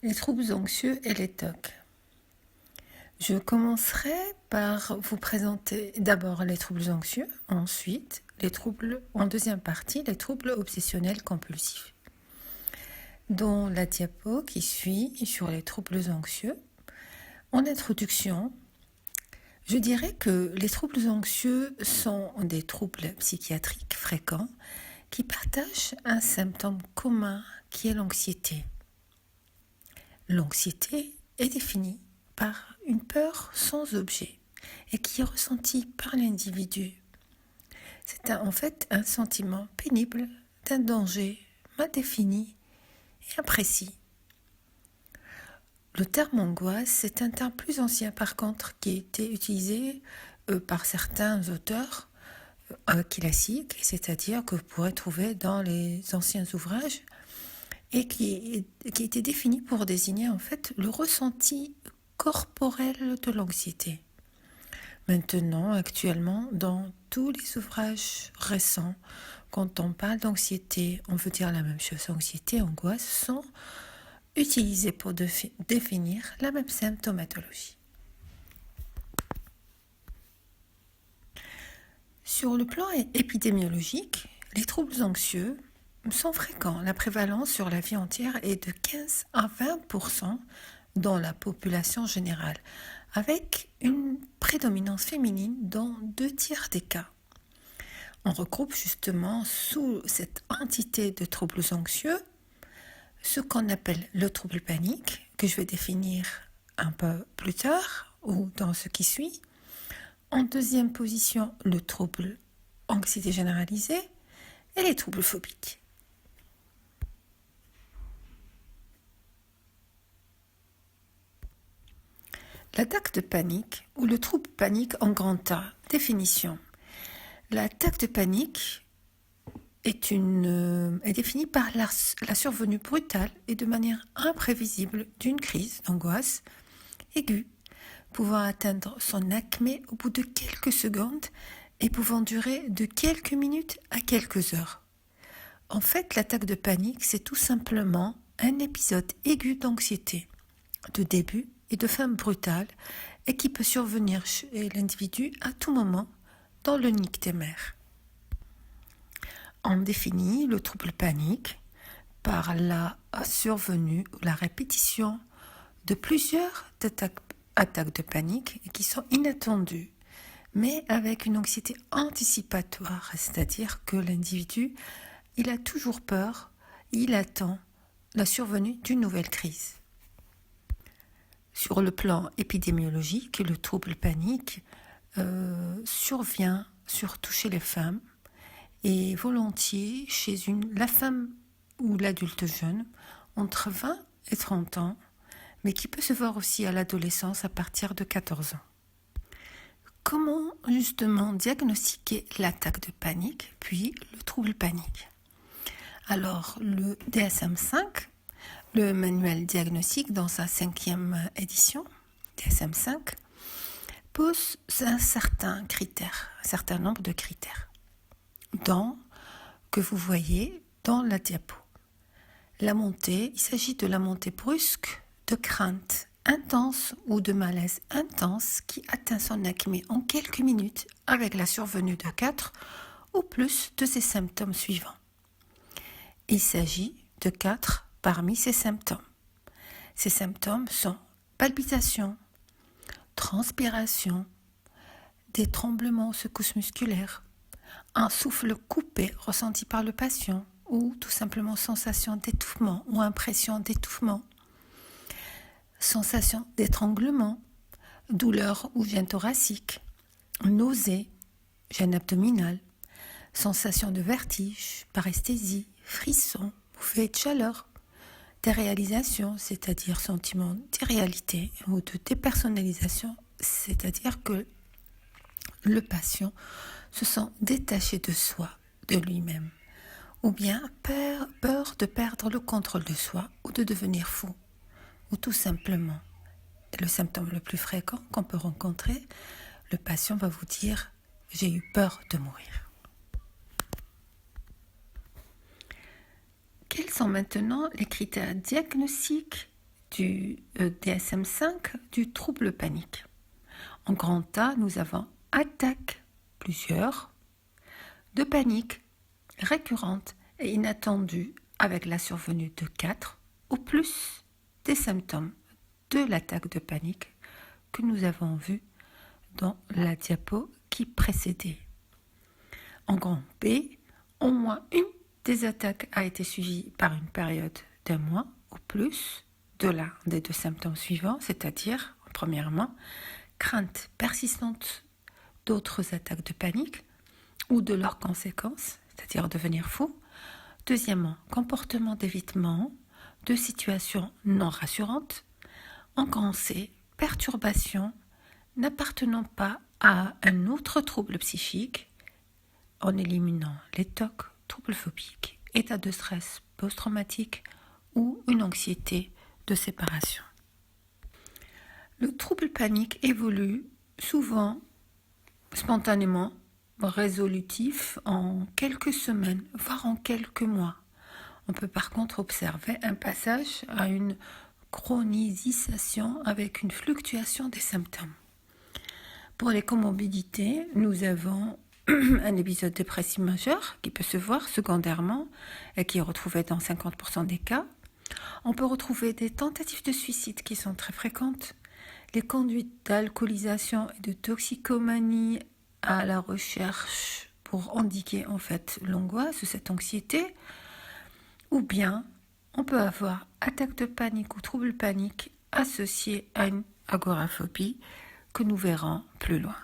Les troubles anxieux et les TOC. Je commencerai par vous présenter d'abord les troubles anxieux, ensuite les troubles, en deuxième partie, les troubles obsessionnels compulsifs. Dans la diapo qui suit sur les troubles anxieux, en introduction, je dirais que les troubles anxieux sont des troubles psychiatriques fréquents qui partagent un symptôme commun qui est l'anxiété. L'anxiété est définie par une peur sans objet et qui est ressentie par l'individu. C'est en fait un sentiment pénible d'un danger mal défini et imprécis. Le terme angoisse, c'est un terme plus ancien par contre qui a été utilisé par certains auteurs classiques, c'est-à-dire que vous pourrez trouver dans les anciens ouvrages et qui était défini pour désigner en fait le ressenti corporel de l'anxiété. Maintenant, actuellement, dans tous les ouvrages récents, quand on parle d'anxiété, on veut dire la même chose. Anxiété, angoisse sont utilisés pour définir la même symptomatologie. Sur le plan épidémiologique, les troubles anxieux sont fréquents. La prévalence sur la vie entière est de 15 à 20% dans la population générale, avec une prédominance féminine dans 2/3 des cas. On regroupe justement sous cette entité de troubles anxieux ce qu'on appelle le trouble panique, que je vais définir un peu plus tard ou dans ce qui suit. En deuxième position, le trouble anxiété généralisée et les troubles phobiques. L'attaque de panique ou le trouble panique en grand A. Définition. L'attaque de panique est définie par la survenue brutale et de manière imprévisible d'une crise d'angoisse aiguë, pouvant atteindre son acmé au bout de quelques secondes et pouvant durer de quelques minutes à quelques heures. En fait, l'attaque de panique, c'est tout simplement un épisode aigu d'anxiété, de début et de fin brutale, et qui peut survenir chez l'individu à tout moment dans le nyctémère. On définit le trouble panique par la survenue ou la répétition de plusieurs attaques de panique qui sont inattendues, mais avec une anxiété anticipatoire, c'est-à-dire que l'individu, il a toujours peur, il attend la survenue d'une nouvelle crise. Sur le plan épidémiologique, le trouble panique survient surtout chez les femmes et volontiers chez la femme ou l'adulte jeune entre 20 et 30 ans, mais qui peut se voir aussi à l'adolescence à partir de 14 ans. Comment justement diagnostiquer l'attaque de panique puis le trouble panique? Alors le DSM-5, le manuel diagnostique dans sa 5e édition, DSM-5, pose un certain nombre de critères que vous voyez dans la diapo. La montée, il s'agit de la montée brusque de crainte intense ou de malaise intense qui atteint son acmé en quelques minutes avec la survenue de 4 ou plus de ces symptômes suivants. Il s'agit de 4 parmi ces symptômes. Ces symptômes sont palpitations, transpiration, des tremblements, secousses musculaires, un souffle coupé ressenti par le patient ou tout simplement sensation d'étouffement ou impression d'étouffement, sensation d'étranglement, douleur ou gêne thoracique, nausée, gêne abdominale, sensation de vertige, paresthésie, frisson, bouffée de chaleur, déréalisation, c'est-à-dire sentiment d'irréalité ou de dépersonnalisation, c'est-à-dire que le patient se sent détaché de soi, de lui-même, ou bien peur de perdre le contrôle de soi ou de devenir fou, ou tout simplement, le symptôme le plus fréquent qu'on peut rencontrer, le patient va vous dire « j'ai eu peur de mourir ». Quels sont maintenant les critères diagnostiques du DSM-5 du trouble panique. En grand A, nous avons attaque, plusieurs, de panique récurrente et inattendue avec la survenue de 4 ou plus des symptômes de l'attaque de panique que nous avons vu dans la diapo qui précédait. En grand B, au moins une des attaques a été suivie par une période d'un mois ou plus de l'un des deux symptômes suivants, c'est-à-dire, premièrement, crainte persistante d'autres attaques de panique ou de leurs conséquences, c'est-à-dire devenir fou. Deuxièmement, comportement d'évitement de situations non rassurantes. En grand C, perturbation n'appartenant pas à un autre trouble psychique, en éliminant les TOC, troubles phobiques, état de stress post-traumatique ou une anxiété de séparation. Le trouble panique évolue souvent spontanément, résolutif en quelques semaines, voire en quelques mois. On peut par contre observer un passage à une chronisation avec une fluctuation des symptômes. Pour les comorbidités, nous avons un épisode dépressif majeur qui peut se voir secondairement et qui est retrouvé dans 50% des cas. On peut retrouver des tentatives de suicide qui sont très fréquentes, les conduites d'alcoolisation et de toxicomanie à la recherche pour endiguer en fait l'angoisse ou cette anxiété, ou bien on peut avoir attaque de panique ou trouble panique associé à une agoraphobie que nous verrons plus loin.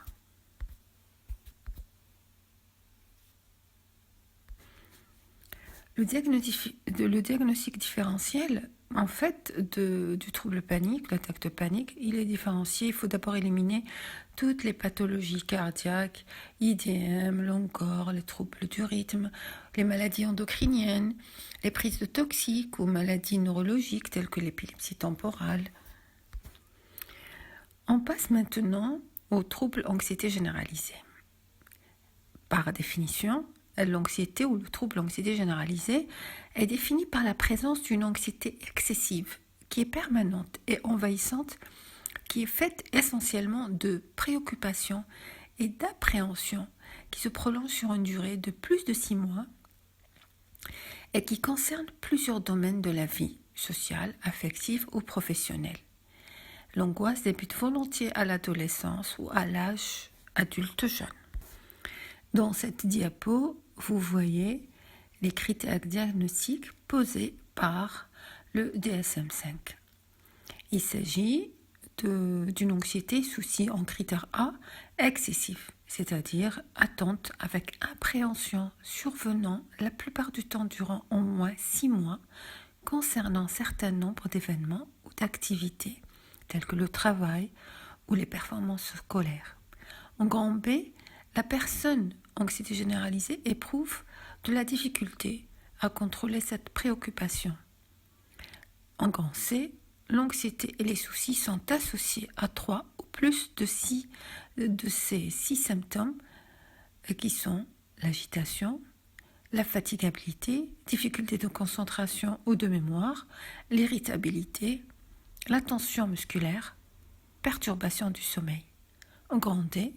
Le diagnostic différentiel en fait du trouble panique, l'attaque de panique, il est différencié. Il faut d'abord éliminer toutes les pathologies cardiaques, IDM, long corps, les troubles du rythme, les maladies endocriniennes, les prises de toxiques ou maladies neurologiques telles que l'épilepsie temporale. On passe maintenant aux troubles anxiété généralisée. Par définition, l'anxiété ou le trouble anxiété généralisée est défini par la présence d'une anxiété excessive qui est permanente et envahissante, qui est faite essentiellement de préoccupations et d'appréhensions qui se prolongent sur une durée de plus de 6 mois et qui concerne plusieurs domaines de la vie sociale, affective ou professionnelle. L'angoisse débute volontiers à l'adolescence ou à l'âge adulte jeune. Dans cette diapo, vous voyez les critères diagnostiques posés par le DSM-5. Il s'agit d'une anxiété souci en critère A excessif, c'est-à-dire attente avec appréhension survenant la plupart du temps durant au moins 6 mois concernant un certain nombre d'événements ou d'activités tels que le travail ou les performances scolaires. En grand B, la personne anxiété généralisée éprouve de la difficulté à contrôler cette préoccupation. En grand C, l'anxiété et les soucis sont associés à 3 ou plus de ces 6 symptômes qui sont l'agitation, la fatigabilité, difficulté de concentration ou de mémoire, l'irritabilité, la tension musculaire, perturbation du sommeil. En grand D,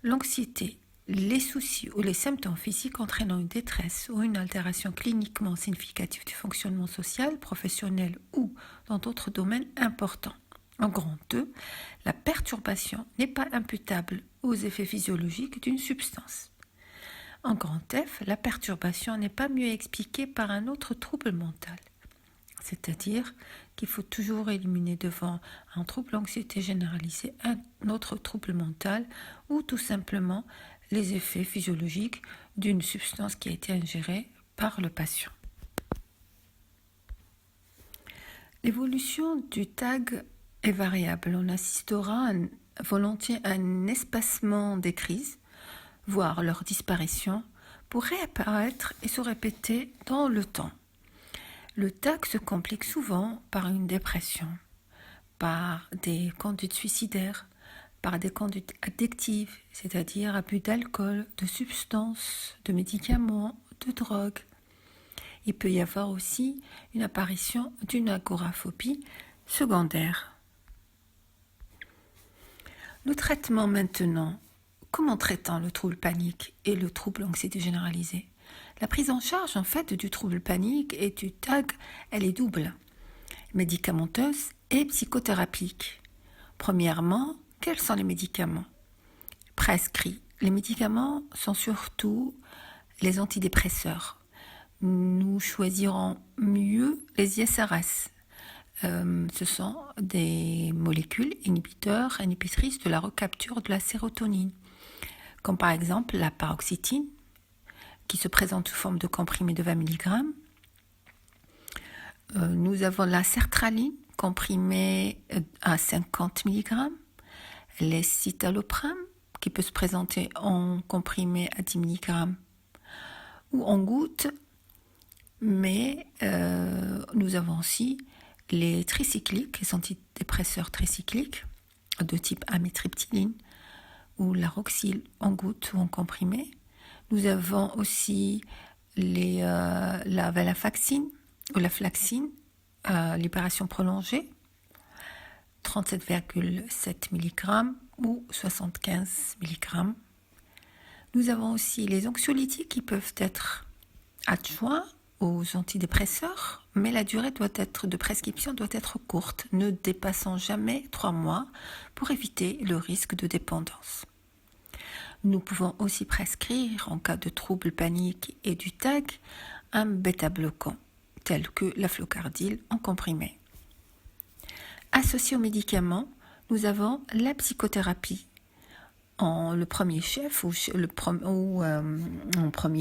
l'anxiété, les soucis ou les symptômes physiques entraînant une détresse ou une altération cliniquement significative du fonctionnement social, professionnel ou dans d'autres domaines importants. En grand E, la perturbation n'est pas imputable aux effets physiologiques d'une substance. En grand F, la perturbation n'est pas mieux expliquée par un autre trouble mental. C'est-à-dire qu'il faut toujours éliminer devant un trouble anxiété généralisé un autre trouble mental ou tout simplement les effets physiologiques d'une substance qui a été ingérée par le patient. L'évolution du TAG est variable. On assistera volontiers à un espacement des crises, voire leur disparition, pour réapparaître et se répéter dans le temps. Le TAG se complique souvent par une dépression, par des conduites suicidaires, par des conduites addictives, c'est-à-dire abus d'alcool, de substances, de médicaments, de drogues. Il peut y avoir aussi une apparition d'une agoraphobie secondaires. Le traitement maintenant. Comment traitons le trouble panique et le trouble anxiété généralisée? La prise en charge en fait du trouble panique et du TAG, elle est double, médicamenteuse et psychothérapique. Premièrement, quels sont les médicaments prescrits? Les médicaments sont surtout les antidépresseurs. Nous choisirons mieux les ISRS. Ce sont des molécules inhibitrices de la recapture de la sérotonine, comme par exemple la paroxétine, qui se présente sous forme de comprimé de 20 mg. Nous avons la sertraline, comprimé à 50 mg, les citalopram, qui peut se présenter en comprimé à 10 mg ou en gouttes, mais nous avons aussi les tricycliques, les antidépresseurs tricycliques de type amitriptyline ou la Roxil en gouttes ou en comprimé. Nous avons aussi la venlafaxine ou la flaxine à libération prolongée, 37,7 mg ou 75 mg. Nous avons aussi les anxiolytiques qui peuvent être adjoints aux antidépresseurs, mais la durée de prescription doit être courte, ne dépassant jamais 3 mois pour éviter le risque de dépendance. Nous pouvons aussi prescrire, en cas de trouble panique et du TAG, un bêta-bloquant, tel que la flocardil en comprimé. Associé aux médicaments, nous avons la psychothérapie. En premier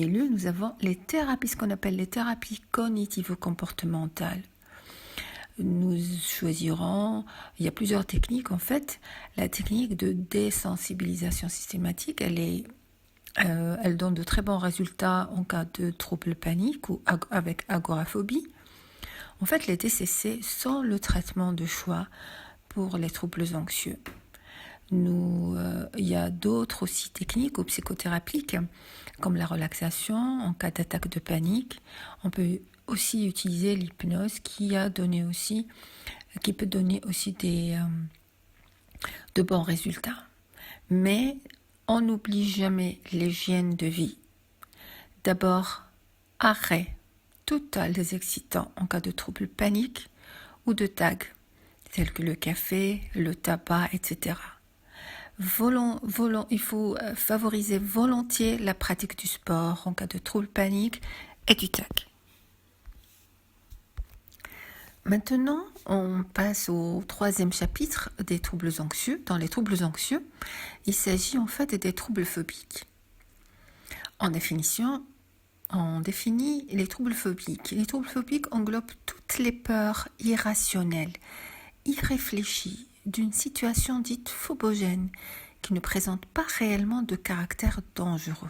lieu, nous avons les thérapies, ce qu'on appelle les thérapies cognitivo-comportementales. Nous choisirons, il y a plusieurs techniques en fait. La technique de désensibilisation systématique, elle donne de très bons résultats en cas de trouble panique ou avec agoraphobie. En fait, les TCC sont le traitement de choix pour les troubles anxieux. Il y a d'autres aussi techniques ou psychothérapiques, comme la relaxation en cas d'attaque de panique. On peut aussi utiliser l'hypnose qui peut donner aussi de bons résultats. Mais on n'oublie jamais l'hygiène de vie. D'abord, arrêt total des excitants en cas de trouble panique ou de TAG, tels que le café, le tabac, etc. Il faut favoriser volontiers la pratique du sport en cas de trouble panique et du TAG. Maintenant, on passe au 3e chapitre des troubles anxieux. Dans les troubles anxieux, il s'agit en fait des troubles phobiques. En définition, on définit les troubles phobiques. Les troubles phobiques englobent toutes les peurs irrationnelles, irréfléchies, d'une situation dite phobogène, qui ne présente pas réellement de caractère dangereux.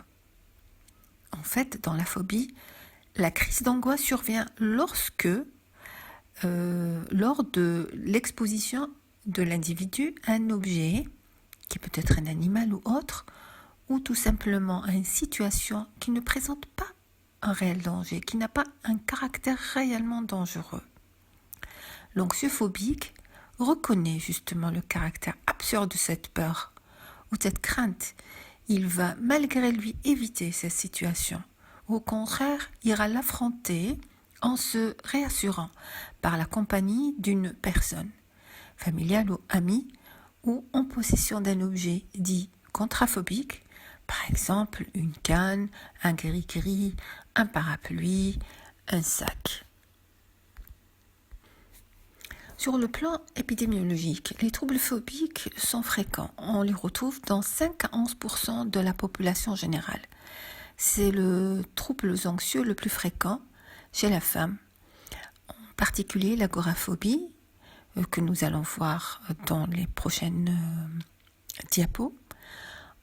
En fait, dans la phobie, la crise d'angoisse survient lors de l'exposition de l'individu à un objet, qui peut être un animal ou autre, ou tout simplement à une situation qui ne présente pas un réel danger, qui n'a pas un caractère réellement dangereux. L'anxieux phobique reconnaît justement le caractère absurde de cette peur ou cette crainte. Il va malgré lui éviter cette situation. Au contraire, il ira l'affronter en se réassurant par la compagnie d'une personne, familiale ou amie, ou en possession d'un objet dit contraphobique, par exemple une canne, un gris-gris, un parapluie, un sac. Sur le plan épidémiologique, les troubles phobiques sont fréquents. On les retrouve dans 5 à 11% de la population générale. C'est le trouble anxieux le plus fréquent chez la femme. En particulier l'agoraphobie, que nous allons voir dans les prochaines diapos.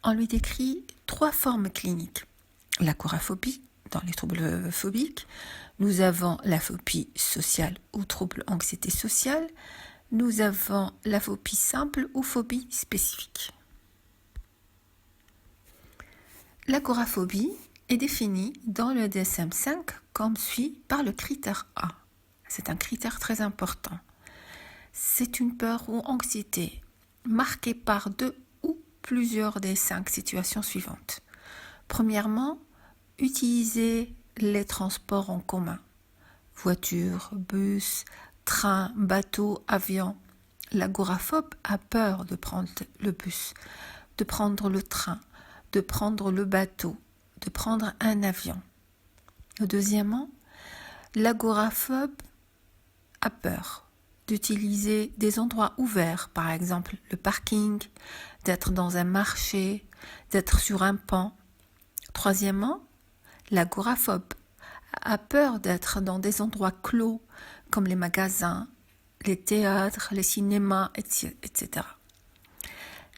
On lui décrit 3 formes cliniques. L'agoraphobie, dans les troubles phobiques. Nous avons la phobie sociale ou trouble anxiété sociale. Nous avons la phobie simple ou phobie spécifique. L'agoraphobie est définie dans le DSM-5 comme suit par le critère A. C'est un critère très important. C'est une peur ou anxiété marquée par 2 ou plusieurs des 5 situations suivantes. Premièrement, utiliser les transports en commun. Voiture, bus, train, bateau, avion. L'agoraphobe a peur de prendre le bus, de prendre le train, de prendre le bateau, de prendre un avion. Deuxièmement, l'agoraphobe a peur d'utiliser des endroits ouverts, par exemple le parking, d'être dans un marché, d'être sur un pont. Troisièmement, l'agoraphobe a peur d'être dans des endroits clos comme les magasins, les théâtres, les cinémas, etc.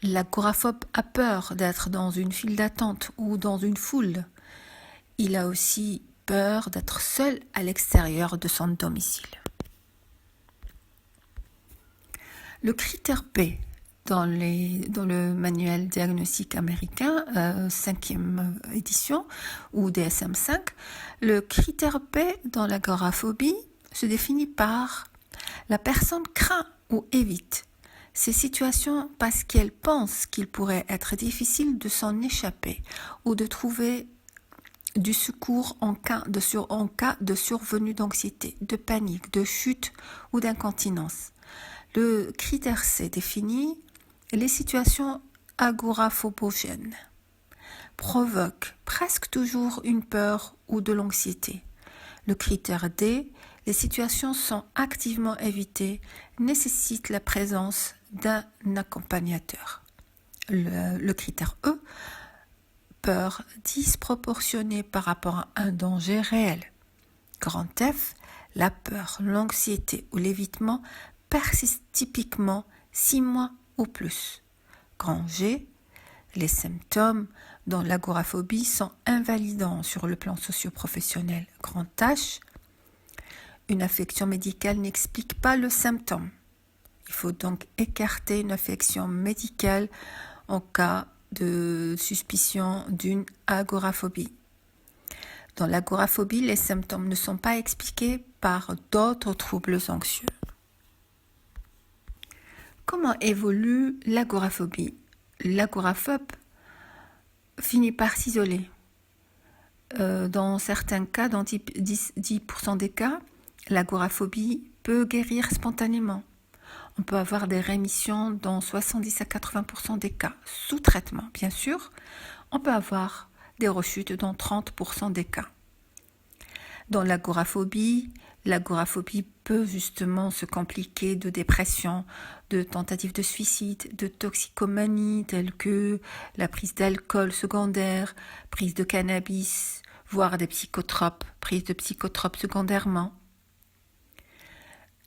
L'agoraphobe a peur d'être dans une file d'attente ou dans une foule. Il a aussi peur d'être seul à l'extérieur de son domicile. Le critère P dans le manuel diagnostic américain, 5e édition, ou DSM-5, le critère P dans l'agoraphobie se définit par la personne craint ou évite ces situations parce qu'elle pense qu'il pourrait être difficile de s'en échapper ou de trouver du secours en cas de survenue d'anxiété, de panique, de chute ou d'incontinence. Le critère C définit les situations agoraphobogènes, provoquent presque toujours une peur ou de l'anxiété. Le critère D, les situations sont activement évitées, nécessitent la présence d'un accompagnateur. Le critère E, peur disproportionnée par rapport à un danger réel. Grand F, la peur, l'anxiété ou l'évitement persiste typiquement 6 mois ou plus. Grand G, les symptômes dans l'agoraphobie sont invalidants sur le plan socio-professionnel. Grand H, une affection médicale n'explique pas le symptôme. Il faut donc écarter une affection médicale en cas de suspicion d'une agoraphobie. Dans l'agoraphobie, les symptômes ne sont pas expliqués par d'autres troubles anxieux. Comment évolue l'agoraphobie? L'agoraphobe finit par s'isoler. Dans certains cas, dans 10% des cas, l'agoraphobie peut guérir spontanément. On peut avoir des rémissions dans 70 à 80% des cas, sous traitement bien sûr. On peut avoir des rechutes dans 30% des cas. Dans l'agoraphobie peut justement se compliquer de dépression, de tentatives de suicide, de toxicomanie telles que la prise d'alcool secondaire, prise de cannabis, voire des psychotropes, prise de psychotropes secondairement.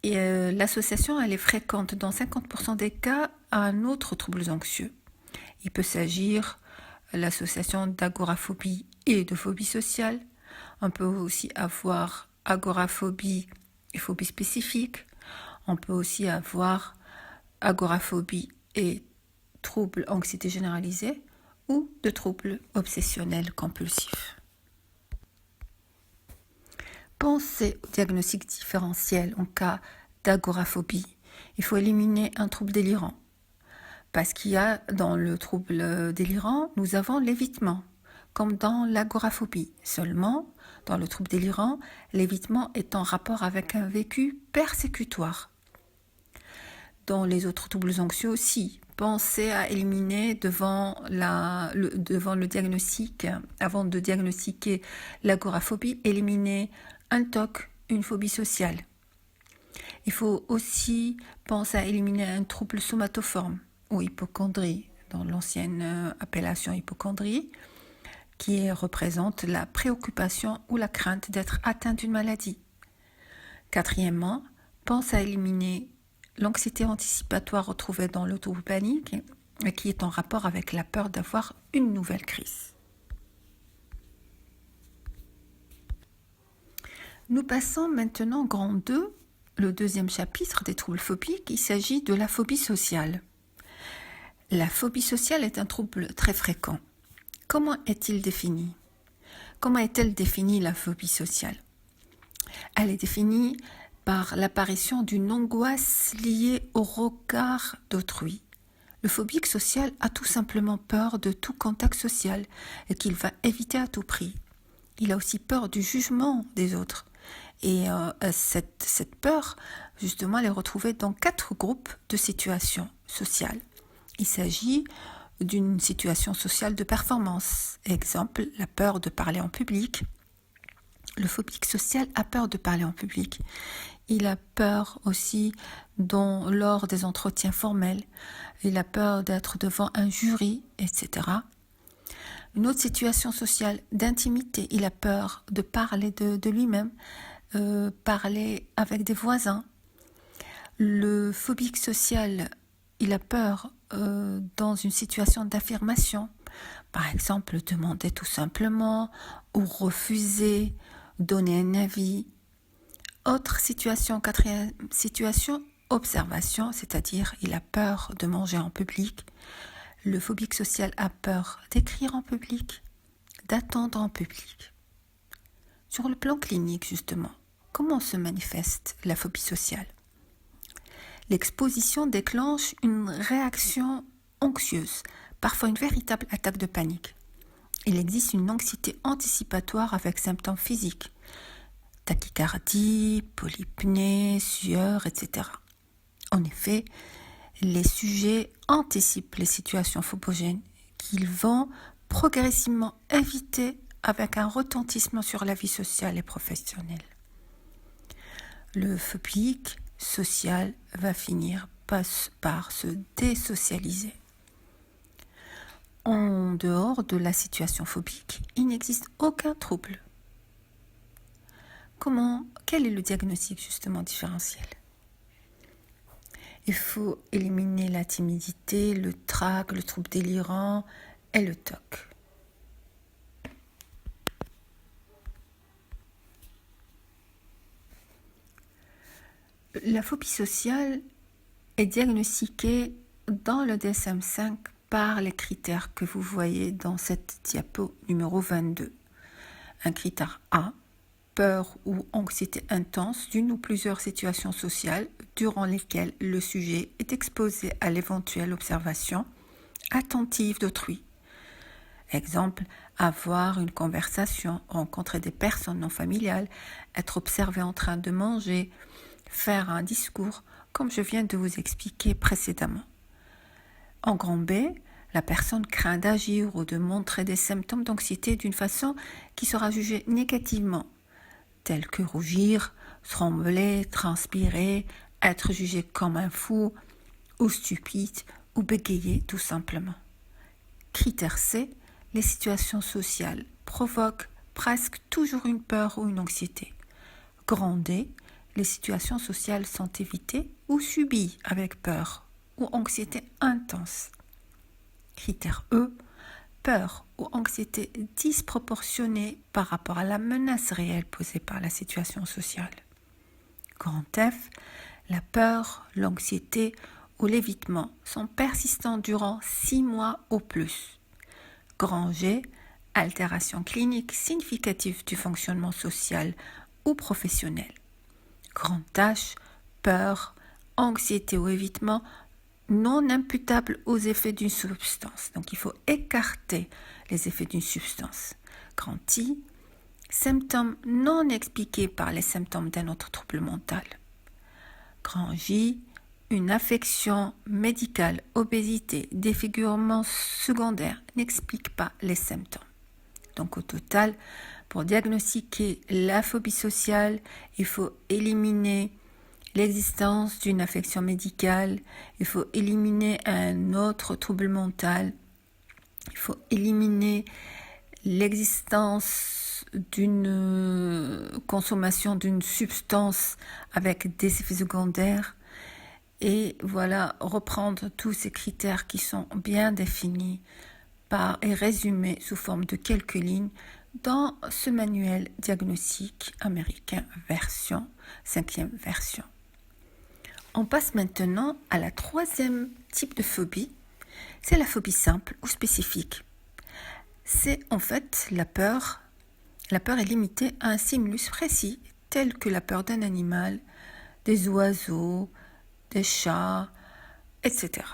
Et l'association, elle est fréquente dans 50% des cas à un autre trouble anxieux. Il peut s'agir de l'association d'agoraphobie et de phobie sociale. On peut aussi avoir agoraphobie et phobie spécifique. On peut aussi avoir agoraphobie et troubles anxiété généralisée ou de troubles obsessionnels compulsifs. Pensez au diagnostic différentiel en cas d'agoraphobie. Il faut éliminer un trouble délirant. Parce qu'il y a dans le trouble délirant, nous avons l'évitement, comme dans l'agoraphobie. Seulement, dans le trouble délirant, l'évitement est en rapport avec un vécu persécutoire. Dans les autres troubles anxieux aussi, pensez à éliminer devant le diagnostic, avant de diagnostiquer l'agoraphobie, éliminer un TOC, une phobie sociale. Il faut aussi penser à éliminer un trouble somatoforme ou hypocondrie, dans l'ancienne appellation hypocondrie, qui représente la préoccupation ou la crainte d'être atteint d'une maladie. Quatrièmement, pense à éliminer l'anxiété anticipatoire retrouvée dans le trouble panique, qui est en rapport avec la peur d'avoir une nouvelle crise. Nous passons maintenant au grand 2, le deuxième chapitre des troubles phobiques. Il s'agit de la phobie sociale. La phobie sociale est un trouble très fréquent. Comment est-il défini? Comment est-elle définie, la phobie sociale? Elle est définie par l'apparition d'une angoisse liée au regard d'autrui. Le phobique social a tout simplement peur de tout contact social et qu'il va éviter à tout prix. Il a aussi peur du jugement des autres. Et cette peur, justement, elle est retrouvée dans 4 groupes de situations sociales. Il s'agit d'une situation sociale de performance. Exemple, la peur de parler en public. Le phobique social a peur de parler en public. Il a peur aussi lors des entretiens formels. Il a peur d'être devant un jury, etc. Une autre situation sociale d'intimité. Il a peur de parler de lui-même, parler avec des voisins. Le phobique social, il a peur dans une situation d'affirmation. Par exemple, demander tout simplement ou refuser, donner un avis. Autre situation, 4e situation, observation, c'est-à-dire il a peur de manger en public. Le phobique social a peur d'écrire en public, d'attendre en public. Sur le plan clinique, justement, comment se manifeste la phobie sociale ? L'exposition déclenche une réaction anxieuse, parfois une véritable attaque de panique. Il existe une anxiété anticipatoire avec symptômes physiques, tachycardie, polypnée, sueur, etc. En effet, les sujets anticipent les situations phobogènes qu'ils vont progressivement éviter avec un retentissement sur la vie sociale et professionnelle. Le phobique social va finir par se désocialiser. En dehors de la situation phobique, il n'existe aucun trouble. Quel est le diagnostic justement différentiel ? Il faut éliminer la timidité, le trac, le trouble délirant et le TOC. La phobie sociale est diagnostiquée dans le DSM-5 par les critères que vous voyez dans cette diapo numéro 22. Un critère A, peur ou anxiété intense d'une ou plusieurs situations sociales durant lesquelles le sujet est exposé à l'éventuelle observation attentive d'autrui. Exemple, avoir une conversation, rencontrer des personnes non familiales, être observé en train de manger, faire un discours, comme je viens de vous expliquer précédemment. En grand B, la personne craint d'agir ou de montrer des symptômes d'anxiété d'une façon qui sera jugée négativement, tels que rougir, trembler, transpirer, être jugé comme un fou ou stupide ou bégayer tout simplement. Critère C, les situations sociales provoquent presque toujours une peur ou une anxiété. Grand D, les situations sociales sont évitées ou subies avec peur ou anxiété intense. Critère E, peur ou anxiété disproportionnée par rapport à la menace réelle posée par la situation sociale. Grand F, la peur, l'anxiété ou l'évitement sont persistants durant 6 mois ou plus. Grand G, altération clinique significative du fonctionnement social ou professionnel. Grand H, peur, anxiété ou évitement non imputable aux effets d'une substance. Donc il faut écarter les effets d'une substance. Grand I, symptômes non expliqués par les symptômes d'un autre trouble mental. Grand J, une affection médicale, obésité, défigurement secondaire n'explique pas les symptômes. Donc au total, pour diagnostiquer la phobie sociale, il faut éliminer l'existence d'une affection médicale, il faut éliminer un autre trouble mental, il faut éliminer l'existence d'une consommation d'une substance avec des effets secondaires et voilà, reprendre tous ces critères qui sont bien définis et résumés sous forme de quelques lignes dans ce manuel diagnostic américain version, 5e version. On passe maintenant à la 3e type de phobie, c'est la phobie simple ou spécifique. C'est en fait la peur est limitée à un stimulus précis, tel que la peur d'un animal, des oiseaux, des chats, etc.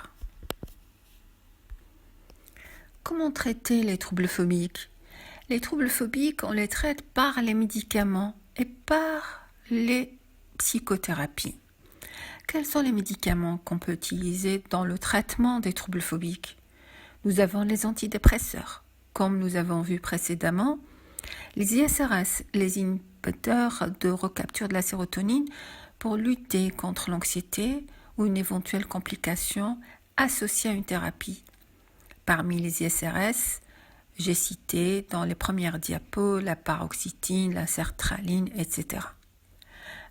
Comment traiter les troubles phobiques? Les troubles phobiques, on les traite par les médicaments et par les psychothérapies. Quels sont les médicaments qu'on peut utiliser dans le traitement des troubles phobiques? Nous avons les antidépresseurs, comme nous avons vu précédemment, les ISRS, les inhibiteurs de recapture de la sérotonine pour lutter contre l'anxiété ou une éventuelle complication associée à une thérapie. Parmi les ISRS, j'ai cité dans les premières diapos la paroxétine, la sertraline, etc.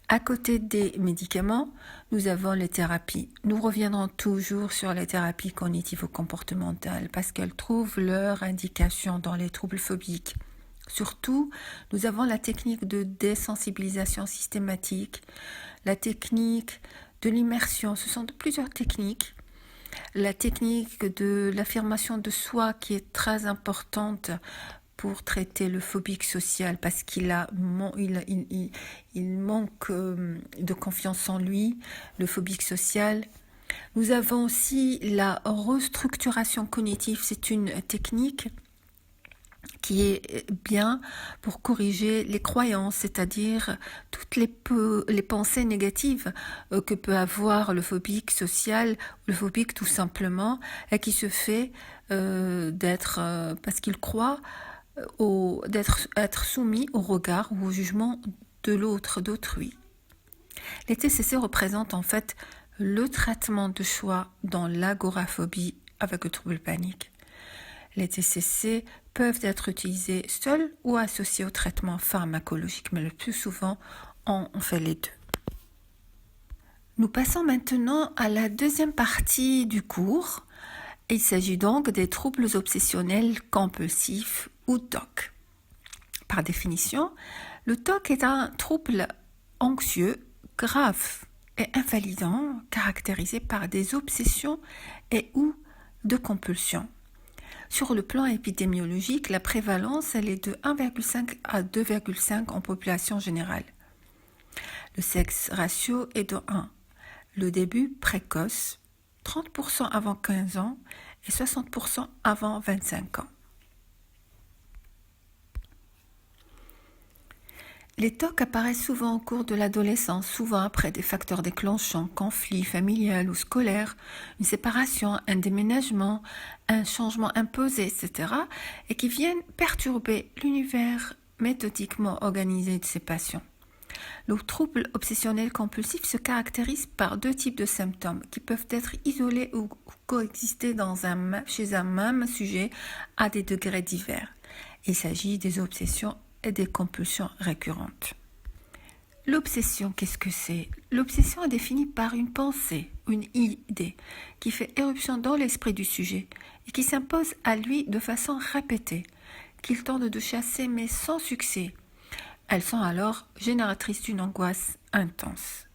À côté des médicaments, nous avons les thérapies. Nous reviendrons toujours sur les thérapies cognitivo-comportementales parce qu'elles trouvent leur indication dans les troubles phobiques. Surtout, nous avons la technique de désensibilisation systématique, la technique de l'immersion. Ce sont plusieurs techniques. La technique de l'affirmation de soi qui est très importante pour traiter le phobique social parce qu'il manque de confiance en lui, le phobique social. Nous avons aussi la restructuration cognitive, c'est une technique qui est bien pour corriger les croyances, c'est-à-dire toutes les pensées négatives que peut avoir le phobique social, le phobique tout simplement, et qui se fait parce qu'il croit être soumis au regard ou au jugement de l'autre, d'autrui. Les TCC représentent en fait le traitement de choix dans l'agoraphobie avec le trouble panique. Les TCC peuvent être utilisés seuls ou associés au traitement pharmacologique, mais le plus souvent, on fait les deux. Nous passons maintenant à la deuxième partie du cours. Il s'agit donc des troubles obsessionnels compulsifs ou TOC. Par définition, le TOC est un trouble anxieux, grave et invalidant, caractérisé par des obsessions et ou de compulsions. Sur le plan épidémiologique, la prévalence elle est de 1,5 à 2,5 en population générale. Le sexe ratio est de 1. Le début précoce, 30% avant 15 ans et 60% avant 25 ans. Les TOC apparaissent souvent au cours de l'adolescence, souvent après des facteurs déclenchants, conflits familial ou scolaires, une séparation, un déménagement, un changement imposé, etc., et qui viennent perturber l'univers méthodiquement organisé de ces patients. Le trouble obsessionnel compulsif se caractérise par deux types de symptômes qui peuvent être isolés ou coexister chez un même sujet à des degrés divers. Il s'agit des obsessions et des compulsions récurrentes. L'obsession, qu'est-ce que c'est? L'obsession est définie par une pensée, une idée, qui fait éruption dans l'esprit du sujet et qui s'impose à lui de façon répétée, qu'il tente de chasser mais sans succès. Elles sont alors génératrices d'une angoisse intense.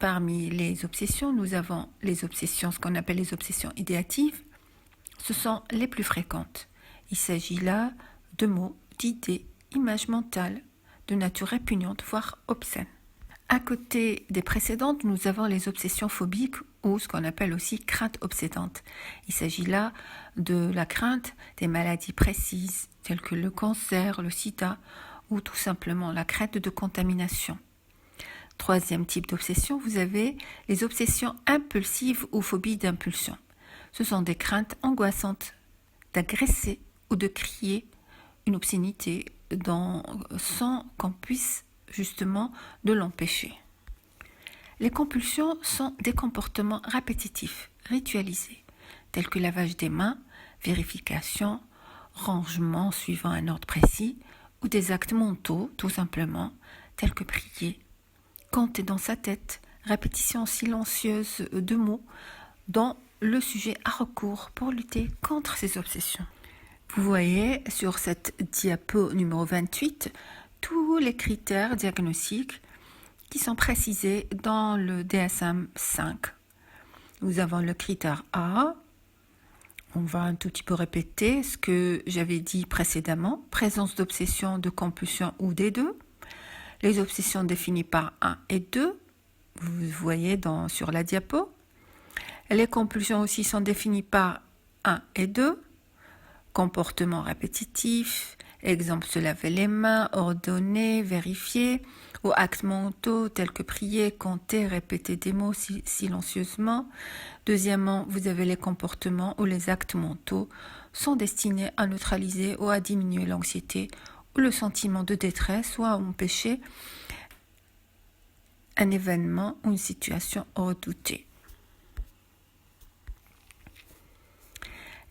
Parmi les obsessions, nous avons les obsessions, ce qu'on appelle les obsessions idéatives. Ce sont les plus fréquentes. Il s'agit là de mots, d'idées, images mentales, de nature répugnante, voire obscène. À côté des précédentes, nous avons les obsessions phobiques ou ce qu'on appelle aussi crainte obsédante. Il s'agit là de la crainte des maladies précises telles que le cancer, le sida ou tout simplement la crainte de contamination. Troisième type d'obsession, vous avez les obsessions impulsives ou phobies d'impulsion. Ce sont des craintes angoissantes d'agresser ou de crier une obscénité sans qu'on puisse justement de l'empêcher. Les compulsions sont des comportements répétitifs, ritualisés, tels que lavage des mains, vérification, rangement suivant un ordre précis, ou des actes mentaux, tout simplement, tels que prier, compter dans sa tête, répétition silencieuse de mots dont le sujet a recours pour lutter contre ces obsessions. Vous voyez sur cette diapo numéro 28 tous les critères diagnostiques qui sont précisés dans le DSM-5. Nous avons le critère A. On va un tout petit peu répéter ce que j'avais dit précédemment. Présence d'obsession, de compulsion ou des deux. Les obsessions définies par 1 et 2, vous voyez sur la diapo. Les compulsions aussi sont définies par 1 et 2. Comportement répétitif, exemple se laver les mains, ordonner, vérifier, ou actes mentaux tels que prier, compter, répéter des mots silencieusement. Deuxièmement, vous avez les comportements ou les actes mentaux sont destinés à neutraliser ou à diminuer l'anxiété ou le sentiment de détresse ou à empêcher un événement ou une situation redoutée.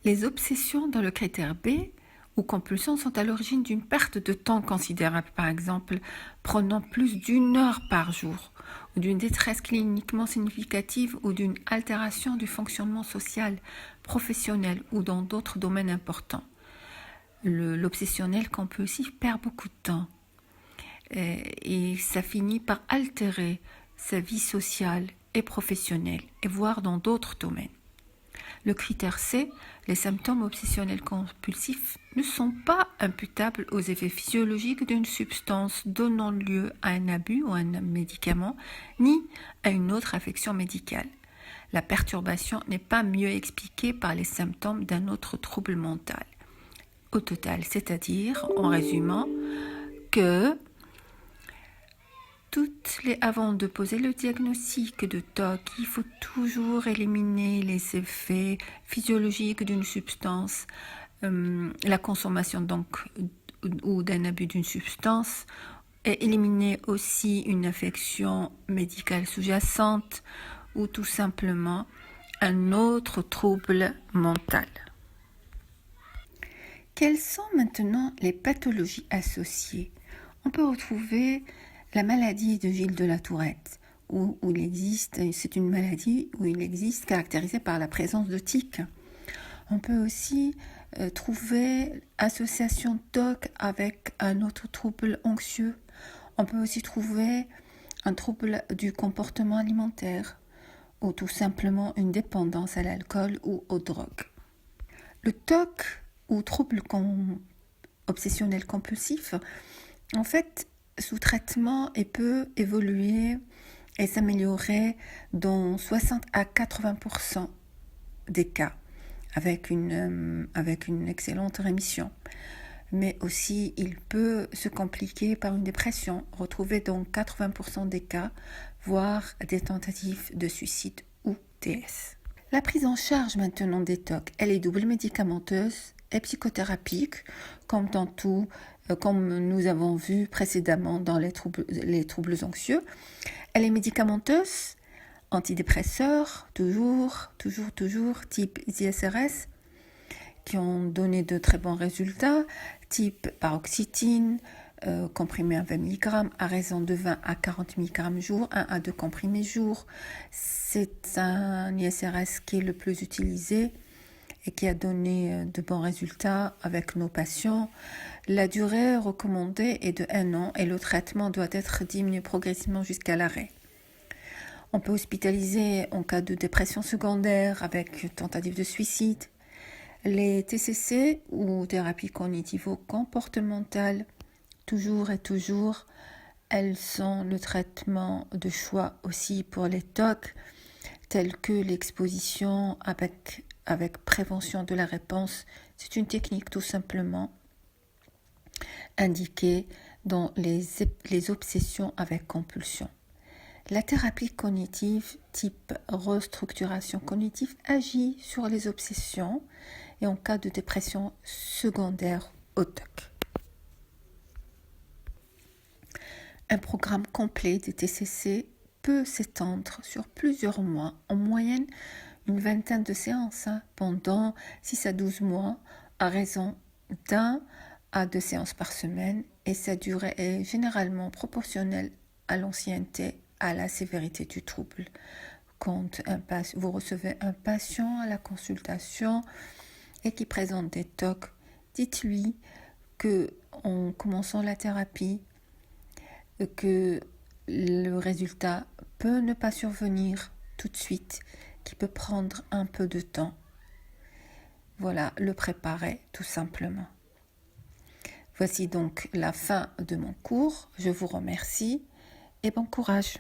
Les obsessions dans le critère B ou compulsions sont à l'origine d'une perte de temps considérable, par exemple prenant plus d'1 heure par jour, ou d'une détresse cliniquement significative ou d'une altération du fonctionnement social, professionnel ou dans d'autres domaines importants. L'obsessionnel compulsif perd beaucoup de temps et ça finit par altérer sa vie sociale et professionnelle, et voire dans d'autres domaines. Le critère C, les symptômes obsessionnels compulsifs ne sont pas imputables aux effets physiologiques d'une substance donnant lieu à un abus ou à un médicament, ni à une autre affection médicale. La perturbation n'est pas mieux expliquée par les symptômes d'un autre trouble mental. Au total, c'est-à-dire, en résumant, que avant de poser le diagnostic de TOC, il faut toujours éliminer les effets physiologiques d'une substance, la consommation donc ou d'un abus d'une substance, et éliminer aussi une affection médicale sous-jacente ou tout simplement un autre trouble mental. Quelles sont maintenant les pathologies associées? On peut retrouver la maladie de Gilles de la Tourette, c'est une maladie où il existe caractérisée par la présence de tics. On peut aussi trouver association TOC avec un autre trouble anxieux. On peut aussi trouver un trouble du comportement alimentaire ou tout simplement une dépendance à l'alcool ou aux drogues. Le TOC ou trouble obsessionnel compulsif, en fait, sous traitement, il peut évoluer et s'améliorer dans 60 à 80% des cas, avec une excellente rémission. Mais aussi, il peut se compliquer par une dépression, retrouvée dans 80% des cas, voire des tentatives de suicide ou DS. La prise en charge maintenant des TOC, elle est double médicamenteuse et psychothérapique, comme nous avons vu précédemment dans les troubles anxieux. Elle est médicamenteuse, antidépresseurs, toujours, type ISRS, qui ont donné de très bons résultats, type paroxétine, comprimé à 20 mg, à raison de 20 à 40 mg jour, 1 à 2 comprimés jour. C'est un ISRS qui est le plus utilisé et qui a donné de bons résultats avec nos patients. La durée recommandée est de 1 an et le traitement doit être diminué progressivement jusqu'à l'arrêt. On peut hospitaliser en cas de dépression secondaire avec tentative de suicide. Les TCC ou thérapies cognitivo-comportementales, toujours, elles sont le traitement de choix aussi pour les TOC, tels que l'exposition avec prévention de la réponse. C'est une technique tout simplement indiquée dans les obsessions avec compulsion. La thérapie cognitive type restructuration cognitive agit sur les obsessions et en cas de dépression secondaire au TOC. Un programme complet des TCC peut s'étendre sur plusieurs mois, en moyenne une vingtaine de séances pendant 6 à 12 mois, à raison d'1 à 2 séances par semaine, et sa durée est généralement proportionnelle à l'ancienneté, à la sévérité du trouble. Quand vous recevez un patient à la consultation et qui présente des TOC, dites-lui que en commençant la thérapie, que le résultat peut ne pas survenir tout de suite, qui peut prendre un peu de temps. Voilà, le préparer tout simplement. Voici donc la fin de mon cours. Je vous remercie et bon courage.